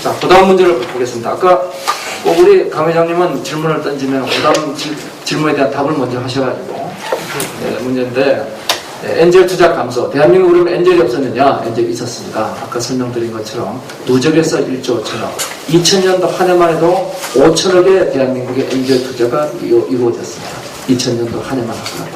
자, 그 다음 문제를 보겠습니다. 아까 꼭 우리 강 회장님은 질문을 던지면 그 다음 질문에 대한 답을 먼저 하셔가지고 문제인데, 엔젤 투자 감소. 대한민국 그러면 엔젤이 없었느냐? 엔젤이 있었습니다. 아까 설명드린 것처럼 누적해서 1조 5천억. 2000년도 한 해만 해도 5천억의 대한민국의 엔젤 투자가 이루어졌습니다. 2000년도 한 해만 하더라도.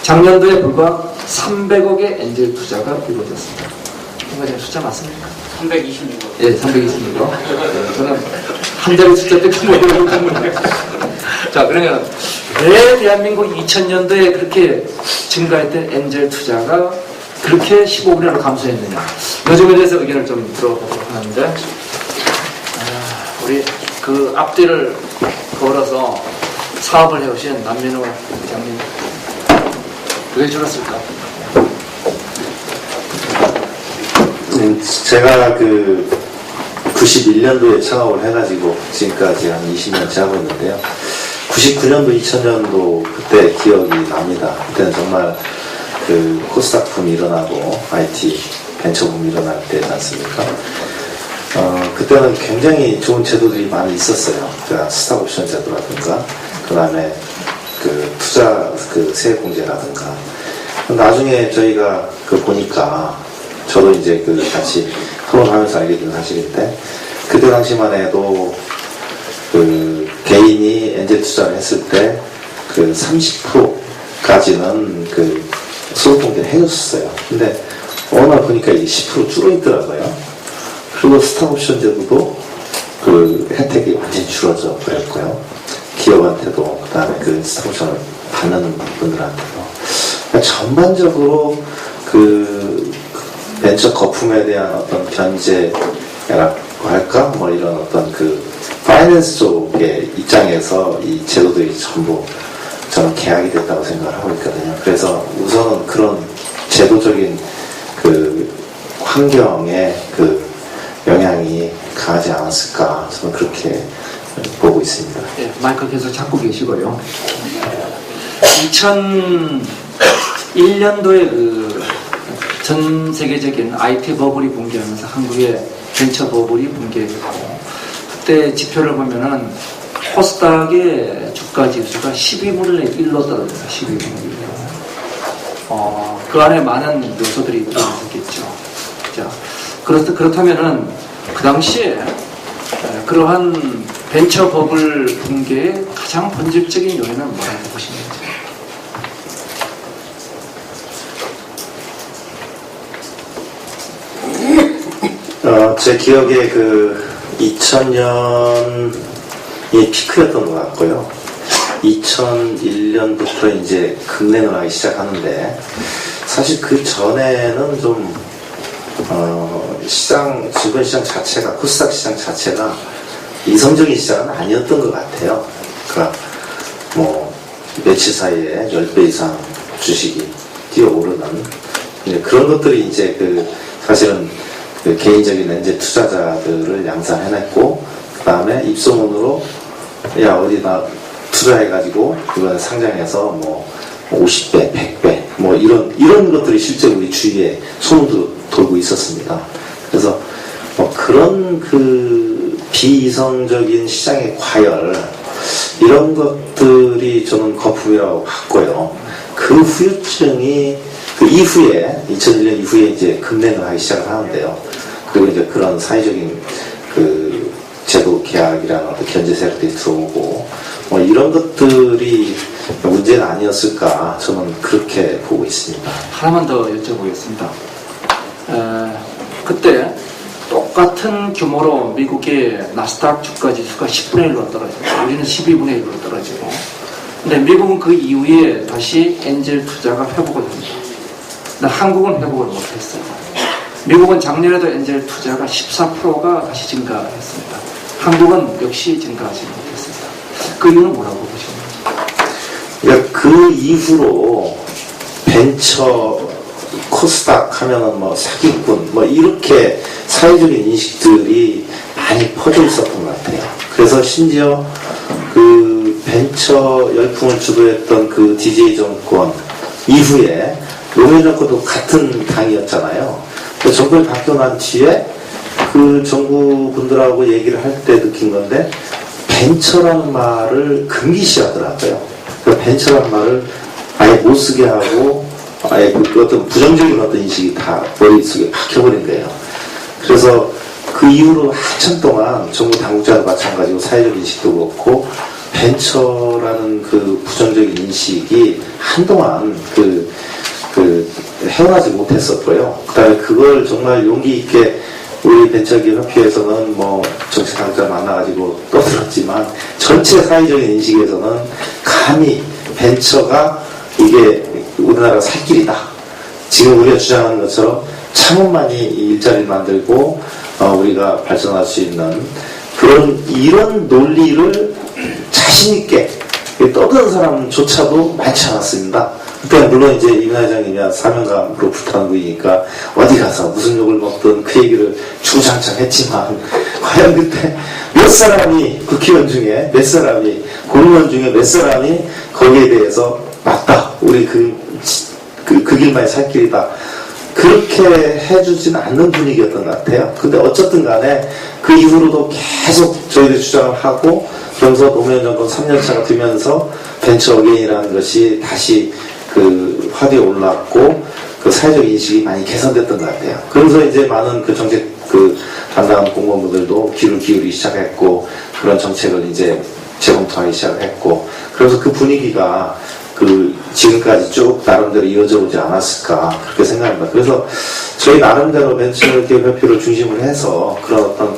작년도에 불과 300억의 엔젤 투자가 이루어졌습니다. 이거 숫자 맞습니까? 326억. 예, 326억. 저는 한 자리 숫자밖에 모르겠는데. 자, 그러면 왜 대한민국 2000년도에 그렇게 증가했던 엔젤 투자가 그렇게 15분의 1로 감소했느냐. 요즘에 대해서 의견을 좀 들어보도록 하는데, 우리 그 앞뒤를 걸어서 사업을 해오신 남민호 회장님, 왜 줄었을까? 제가 그 91년도에 창업을 해가지고 지금까지 한 20년째 하고 있는데요. 99년도, 2000년도 그때 기억이 납니다. 그때는 정말 그 코스닥 붐이 일어나고 IT 벤처 붐이 일어날 때지 않습니까? 그때는 굉장히 좋은 제도들이 많이 있었어요. 그러니까 스탁 옵션 제도라든가, 그 다음에 그 투자 그 세액공제라든가. 나중에 저희가 그 보니까 저도 이제 그 같이 토론하면서 알게 된 사실인데, 그때 당시만 해도 그 개인이 엔젤 투자를 했을 때 그 30%까지는 그 소득공제를 해줬어요. 근데 어느 날 보니까 이게 10% 줄어있더라고요. 그리고 스탁옵션 제도도 그 혜택이 완전히 줄어져 버렸고요. 기업한테도, 그 다음에 그 스탁옵션을 받는 분들한테도. 그러니까 전반적으로 그 벤처 거품에 대한 어떤 견제라고 할까? 뭐 이런 어떤 그 파이낸스 쪽의 입장에서 이 제도들이 전부 저는 계약이 됐다고 생각을 하고 있거든요. 그래서 우선은 그런 제도적인 그 환경에 그 영향이 강하지 않았을까, 저는 그렇게 보고 있습니다. 네, 마이크 계속 잡고 계시고요. 2001년도에 그 전 세계적인 IT 버블이 붕괴하면서 한국의 벤처 버블이 붕괴했고, 그때 지표를 보면은 코스닥의 주가 지수가 12분의 1로 떨어졌어요. 12분의 1로. 그 안에 많은 요소들이 들어있었겠죠. 자, 그렇다면은 그 당시에 그러한 벤처 버블 붕괴의 가장 본질적인 요인은 뭐라고 보십니까? 제 기억에 그 2000년이 피크였던 것 같고요. 2001년부터 이제 급냉을 하기 시작하는데, 사실 그 전에는 좀 주변 시장 자체가, 코스닥 시장 자체가 이성적인 시장은 아니었던 것 같아요. 그러니까 뭐 며칠 사이에 10배 이상 주식이 뛰어오르는 그런 것들이 이제 그 사실은 그 개인적인 엔젤 투자자들을 양산해냈고, 그 다음에 입소문으로 야 어디다 투자해가지고 이번에 상장해서 뭐 50배, 100배 뭐 이런 것들이 실제 우리 주위에 소문도 돌고 있었습니다. 그래서 뭐 그런 그 비이성적인 시장의 과열, 이런 것들이 저는 거품이라고 봤고요. 그 후유증이 그 이후에 2001년 이후에 이제 급냉을 하기 시작을 하는데요. 그리고 이제 그런 사회적인 그 제도 계약이라는 어떤 견제 세력들이 들어오고 뭐 이런 것들이 문제는 아니었을까, 저는 그렇게 보고 있습니다. 하나만 더 여쭤보겠습니다. 그때 똑같은 규모로 미국의 나스닥 주가 지수가 10분의 1로 떨어졌고 우리는 12분의 1로 떨어지고, 근데 미국은 그 이후에 다시 엔젤 투자가 회복을 합니다. 근데 한국은 회복을 못했어요. 미국은 작년에도 엔젤 투자가 14%가 다시 증가했습니다. 한국은 역시 증가하지 못했습니다. 그 이유는 뭐라고 보십니까? 그러니까 그 이후로 벤처 코스닥 하면은 뭐 사기꾼 뭐 이렇게 사회적인 인식들이 많이 퍼져 있었던 것 같아요. 그래서 심지어 그 벤처 열풍을 주도했던 그 DJ 정권 이후에 노무현 정권도 같은 당이었잖아요. 정권이 바뀌고 난 뒤에 그 정부 분들하고 얘기를 할 때 느낀 건데 벤처라는 말을 금기시하더라고요. 그 벤처라는 말을 아예 못 쓰게 하고 아예 그 어떤 부정적인 어떤 인식이 다 머릿속에 박혀버린 거예요. 그래서 그 이후로 한참 동안 정부 당국자도 마찬가지고 사회적 인식도 그렇고 벤처라는 그 부정적인 인식이 한동안 헤어나지 못했었고요. 그 다음에 그걸 정말 용기 있게 우리 벤처기업 협회에서는 뭐 정치 당국자 만나가지고 떠들었지만 전체 사회적인 인식에서는 감히 벤처가 이게 우리나라 살 길이다. 지금 우리가 주장하는 것처럼 창업만이 일자리를 만들고 우리가 발전할 수 있는 이런 논리를 자신있게 떠드는 사람조차도 많지 않았습니다. 그때 물론 이제 임 회장님이 사명감으로 불타는 분이니까 어디 가서 무슨 욕을 먹든 그 얘기를 주구장창 했지만 과연 그때 몇 사람이 국회의원 중에 몇 사람이 공무원 중에 몇 사람이 거기에 대해서 맞다. 우리 그 길만이 살 길이다. 그렇게 해주지는 않는 분위기였던 것 같아요. 근데 어쨌든 간에 그 이후로도 계속 저희들이 주장을 하고 그러면서 노무현 정권 3년차가 되면서 벤처 어게인이라는 것이 다시 그 화두에 올랐고 그 사회적 인식이 많이 개선됐던 것 같아요. 그러면서 이제 많은 그 정책 그 담당하는 공무원분들도 귀를 기울이기 시작했고 그런 정책을 이제 재검토하기 시작했고 그래서 그 분위기가 그 지금까지 쭉 나름대로 이어져 오지 않았을까 그렇게 생각합니다. 그래서 저희 나름대로 벤처기업 협회를 중심으로 해서 그런 어떤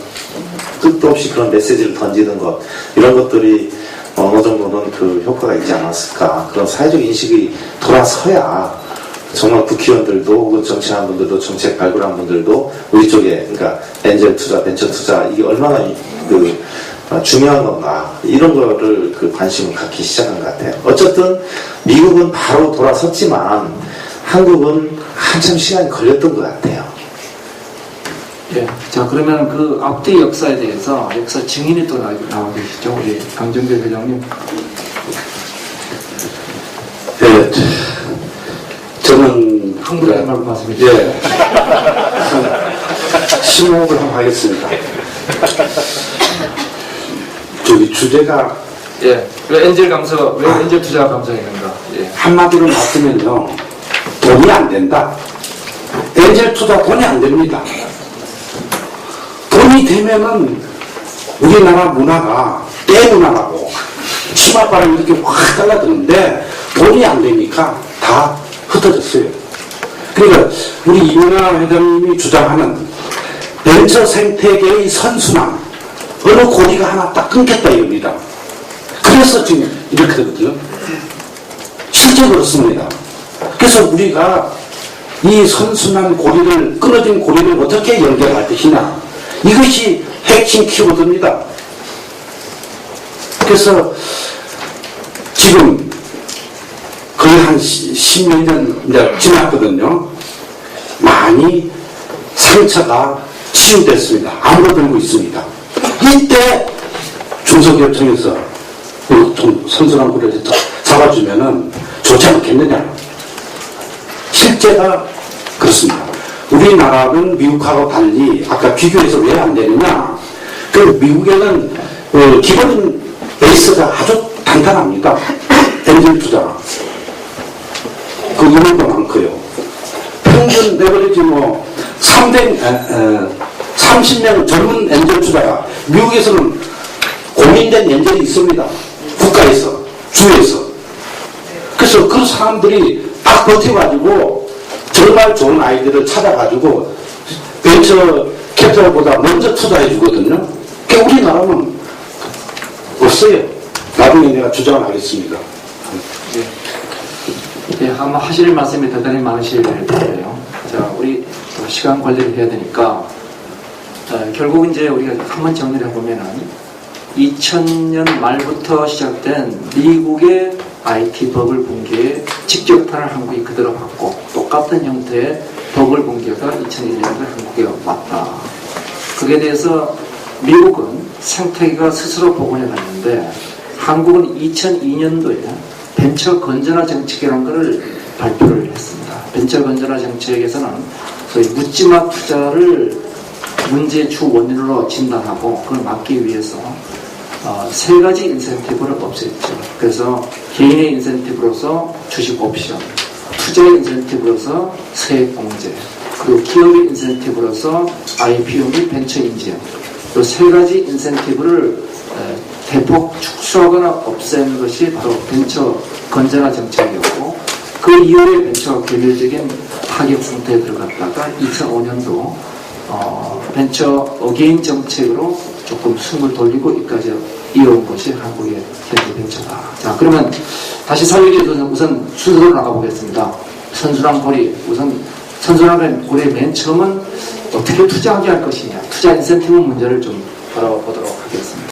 뜻도 없이 그런 메시지를 던지는 것 이런 것들이 어느 정도는 그 효과가 있지 않았을까 그런 사회적 인식이 돌아서야 정말 국회의원들도 혹은 정치하는 분들도 정책 발굴한 분들도 우리 쪽에 그러니까 엔젤 투자, 벤처 투자 이게 얼마나 중요한 건가 이런 거를 그 관심을 갖기 시작한 것 같아요. 어쨌든 미국은 바로 돌아섰지만 한국은 한참 시간이 걸렸던 것 같아요. 예. 자, 그러면 그 앞뒤 역사에 대해서 역사 증인이 또 나와 계시죠. 우리 강정배 회장님. 예. 저는 한국에 말고 말씀해 주세요. 예. 심호흡을 한번 하겠습니다. 저기 주제가 예. 왜 엔젤 감소, 왜 엔젤 투자가 감소했는가? 예. 한마디로 말하면요. 돈이 안 된다. 엔젤 투자 돈이 안 됩니다. 돈이 되면은 우리나라 문화가 대문화라고 치맛바람이 이렇게 확 달라드는데 돈이 안 되니까 다 흩어졌어요. 그러니까 우리 이민아 회장님이 주장하는 벤처 생태계의 선순환 어느 고리가 하나 딱 끊겼다 이겁니다. 그래서 지금 이렇게 되거든요. 실제 그렇습니다. 그래서 우리가 이 선순환 고리를 끊어진 고리를 어떻게 연결할 것이냐 이것이 핵심 키워드입니다. 그래서 지금 거의 한 10몇 년 이제 지났거든요. 많이 상처가 치유됐습니다. 아물어들고 있습니다. 이때 중소기업청에서 좀 선순환 고리를 잡아주면은 좋지 않겠느냐. 실제가 그렇습니다. 우리나라는 미국하고 달리 아까 비교해서 왜 안 되느냐. 그 미국에는 기본 베이스가 아주 단단합니다. 엔젤 투자. 그 인원도 많고요. 평균 레버리지 30명 젊은 엔젤 투자가 미국에서는 공인된 엔젤이 있습니다. 국가에서, 주에서. 그래서 그 사람들이 딱 버텨가지고 정말 좋은 아이디어를 찾아가지고 벤처 캐피탈보다 먼저 투자해 주거든요. 그러니까 우리나라는 없어요. 나중에 내가 주장을 하겠습니다. 예, 아마 하실 말씀이 대단히 많으실 거예요. 자, 우리 시간 관리를 해야 되니까 결국 이제 우리가 한번 정리를 해보면은 2000년 말부터 시작된 미국의 IT 버블 붕괴에 직격탄을 한국이 그대로 받고 똑같은 형태의 버블 붕괴가 2001년에 한국에 왔다. 그에 대해서 미국은 생태계가 스스로 복원해 갔는데 한국은 2002년도에 벤처 건전화 정책이라는 것을 발표를 했습니다. 벤처 건전화 정책에서는 소위 묻지마 투자를 문제의 주 원인으로 진단하고 그걸 막기 위해서 세 가지 인센티브를 없앴죠. 그래서 개인의 인센티브로서 주식 옵션, 투자의 인센티브로서 세액공제, 그리고 기업의 인센티브로서 IPO 및 벤처 인지형, 이 세 가지 인센티브를 대폭 축소하거나 없애는 것이 바로 벤처 건전화 정책이었고, 그 이후에 벤처가 개별적인 타격 상태에 들어갔다가 2005년도 벤처 어게인 정책으로 조금 숨을 돌리고 여기까지 이어온 것이 한국의 현재 벤처다. 자, 그러면 다시 살리기 위해서 우선 순서로 나가보겠습니다. 선순환 고리, 우선 선순환 고리의 맨 처음은 어떻게 투자하게 할 것이냐, 투자 인센티브 문제를 좀 바라보도록 하겠습니다.